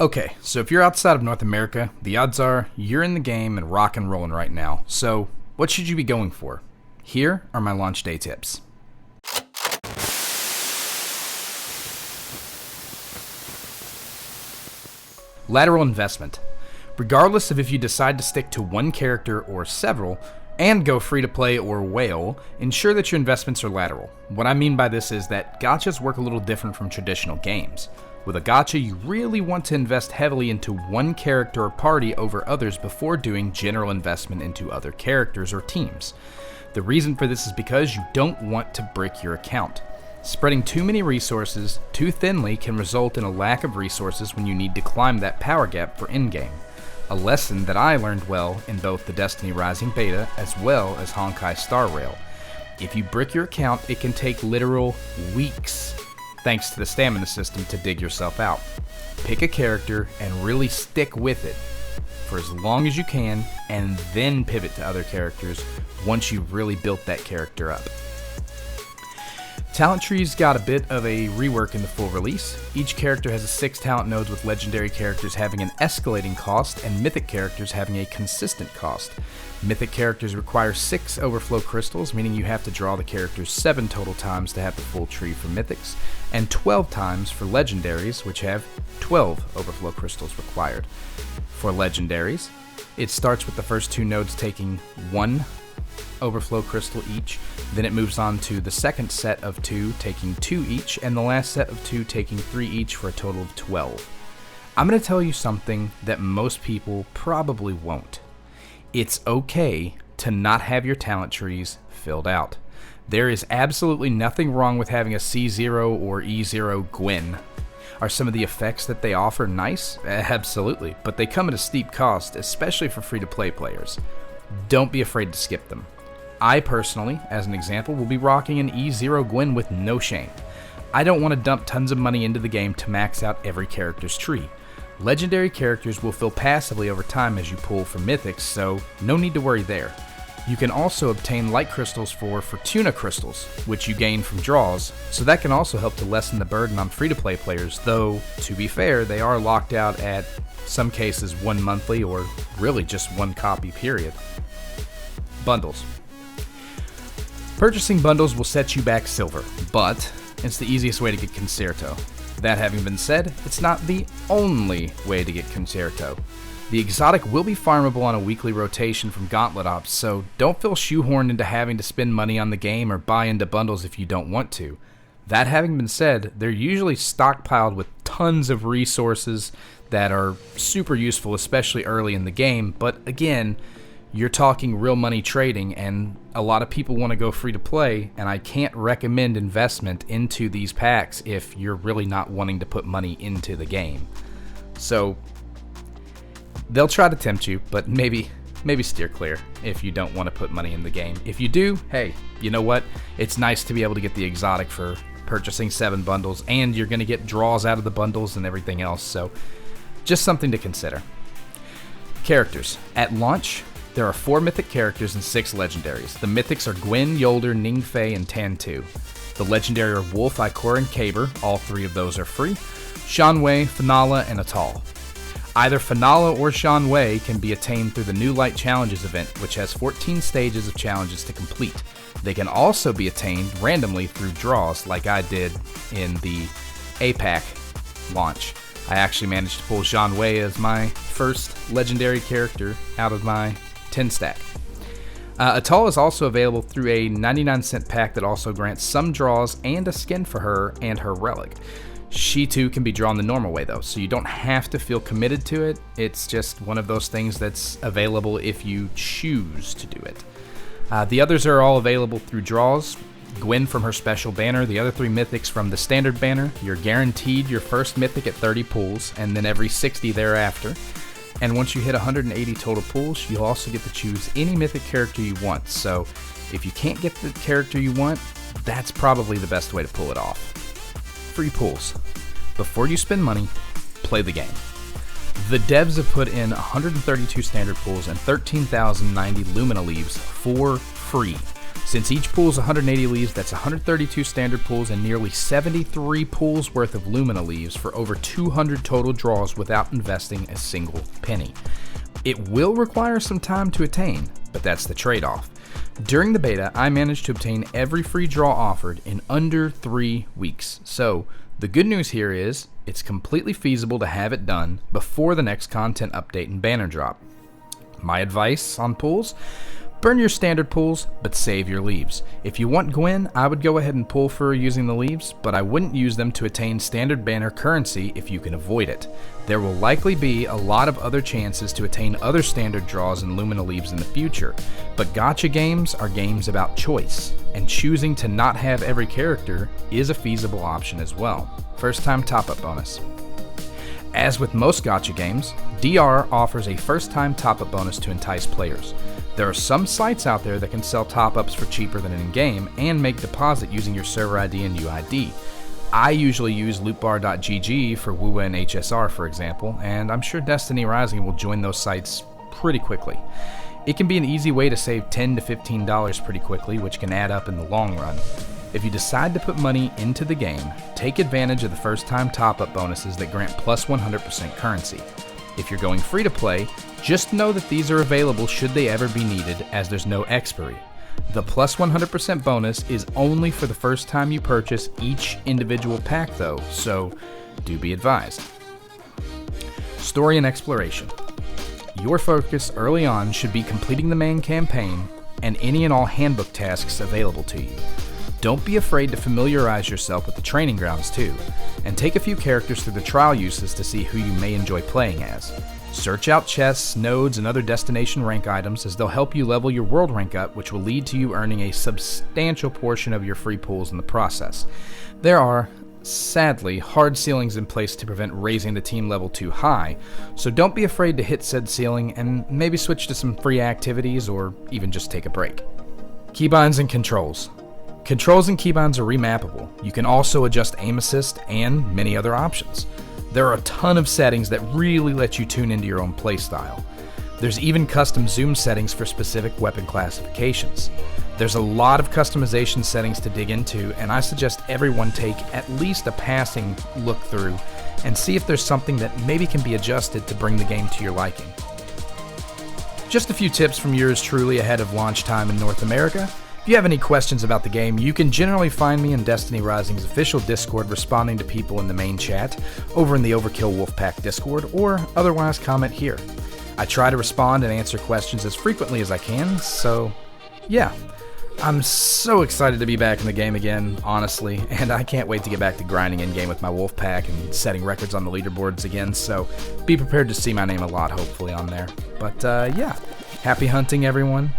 Okay, so if you're outside of North America, the odds are you're in the game and rock and rolling right now. So what should you be going for? Here are my launch day tips. Lateral investment. Regardless of if you decide to stick to one character or several, and go free to play or whale, ensure that your investments are lateral. What I mean by this is that gachas work a little different from traditional games. With a gacha, you really want to invest heavily into one character or party over others before doing general investment into other characters or teams. The reason for this is because you don't want to brick your account. Spreading too many resources too thinly can result in a lack of resources when you need to climb that power gap for endgame. A lesson that I learned well in both the Destiny Rising beta as well as Honkai Star Rail. If you brick your account, it can take literal weeks, thanks to the stamina system, to dig yourself out. Pick a character and really stick with it for as long as you can, and then pivot to other characters once you've really built that character up. Talent trees got a bit of a rework in the full release. Each character has 6 talent nodes, with legendary characters having an escalating cost and mythic characters having a consistent cost. Mythic characters require 6 overflow crystals, meaning you have to draw the characters 7 total times to have the full tree for mythics, and 12 times for legendaries, which have 12 overflow crystals required. For legendaries, it starts with the first 2 nodes taking 1 overflow crystal each, then it moves on to the second set of 2 taking 2 each, and the last set of 2 taking 3 each for a total of 12. I'm going to tell you something that most people probably won't. It's okay to not have your talent trees filled out. There is absolutely nothing wrong with having a C0 or E0 Gwen. Are some of the effects that they offer nice? Absolutely, but they come at a steep cost, especially for free-to-play players. Don't be afraid to skip them. I personally, as an example, will be rocking an E0 Gwen with no shame. I don't want to dump tons of money into the game to max out every character's tree. Legendary characters will fill passively over time as you pull for mythics, so no need to worry there. You can also obtain light crystals for Fortuna crystals, which you gain from draws, so that can also help to lessen the burden on free-to-play players, though, to be fair, they are locked out at, some cases, 1 monthly or really just 1 copy period. Bundles. Purchasing bundles will set you back silver, but it's the easiest way to get Concerto. That having been said, it's not the only way to get Concerto. The exotic will be farmable on a weekly rotation from Gauntlet Ops, so don't feel shoehorned into having to spend money on the game or buy into bundles if you don't want to. That having been said, they're usually stockpiled with tons of resources that are super useful, especially early in the game, but again, you're talking real money trading, and a lot of people want to go free to play, and I can't recommend investment into these packs if you're really not wanting to put money into the game. So they'll try to tempt you, but maybe steer clear if you don't want to put money in the game. If you do, hey, you know what? It's nice to be able to get the exotic for purchasing 7 bundles, and you're going to get draws out of the bundles and everything else, so just something to consider. Characters. At launch, there are 4 mythic characters and 6 legendaries. The mythics are Gwen, Yolder, Ningfei, and Tantu. The legendary are Wolf, Ikora, and Caber. All 3 of those are free. Shanwei, Finala, and Atal. Either Finala or Shanwei can be attained through the New Light Challenges event, which has 14 stages of challenges to complete. They can also be attained randomly through draws, like I did in the APAC launch. I actually managed to pull Shanwei as my first legendary character out of my 10 stack. Atal is also available through a 99-cent pack that also grants some draws and a skin for her and her relic. She too can be drawn the normal way though, so you don't have to feel committed to it. It's just one of those things that's available if you choose to do it. The others are all available through draws. Gwen from her special banner, the other 3 mythics from the standard banner. You're guaranteed your first mythic at 30 pulls, and then every 60 thereafter. And once you hit 180 total pulls, you'll also get to choose any mythic character you want. So if you can't get the character you want, that's probably the best way to pull it off. Free pulls. Before you spend money, play the game. The devs have put in 132 standard pulls and 13,090 Lumina leaves for free. Since each pool is 180 leaves, that's 132 standard pools and nearly 73 pools worth of Lumina leaves for over 200 total draws without investing a single penny. It will require some time to attain, but that's the trade-off. During the beta, I managed to obtain every free draw offered in under 3 weeks. So, the good news here is, it's completely feasible to have it done before the next content update and banner drop. My advice on pools? Burn your standard pools, but save your leaves. If you want Gwen, I would go ahead and pull for her using the leaves, but I wouldn't use them to attain standard banner currency if you can avoid it. There will likely be a lot of other chances to attain other standard draws and Lumina leaves in the future, but gacha games are games about choice, and choosing to not have every character is a feasible option as well. First time top-up bonus. As with most gacha games, DR offers a first-time top-up bonus to entice players. There are some sites out there that can sell top-ups for cheaper than in-game and make deposit using your server ID and UID. I usually use lootbar.gg for WUA and HSR, for example, and I'm sure Destiny Rising will join those sites pretty quickly. It can be an easy way to save $10 to $15 pretty quickly, which can add up in the long run. If you decide to put money into the game, take advantage of the first-time top-up bonuses that grant plus 100% currency. If you're going free to play, just know that these are available should they ever be needed, as there's no expiry. The plus 100% bonus is only for the first time you purchase each individual pack though, so do be advised. Story and exploration. Your focus early on should be completing the main campaign and any and all handbook tasks available to you. Don't be afraid to familiarize yourself with the training grounds too, and take a few characters through the trial uses to see who you may enjoy playing as. Search out chests, nodes, and other destination rank items, as they'll help you level your world rank up, which will lead to you earning a substantial portion of your free pools in the process. There are, sadly, hard ceilings in place to prevent raising the team level too high, so don't be afraid to hit said ceiling and maybe switch to some free activities or even just take a break. Keybinds and controls. Controls and keybinds are remappable. You can also adjust aim assist and many other options. There are a ton of settings that really let you tune into your own playstyle. There's even custom zoom settings for specific weapon classifications. There's a lot of customization settings to dig into, and I suggest everyone take at least a passing look through and see if there's something that maybe can be adjusted to bring the game to your liking. Just a few tips from yours truly ahead of launch time in North America. If you have any questions about the game, you can generally find me in Destiny Rising's official Discord responding to people in the main chat, over in the Overkill Wolfpack Discord, or otherwise comment here. I try to respond and answer questions as frequently as I can, so yeah. I'm so excited to be back in the game again, honestly, and I can't wait to get back to grinding in-game with my Wolfpack and setting records on the leaderboards again, so be prepared to see my name a lot, hopefully, on there. But yeah, happy hunting, everyone.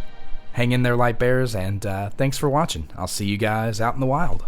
Hang in there, light bearers, and thanks for watching. I'll see you guys out in the wild.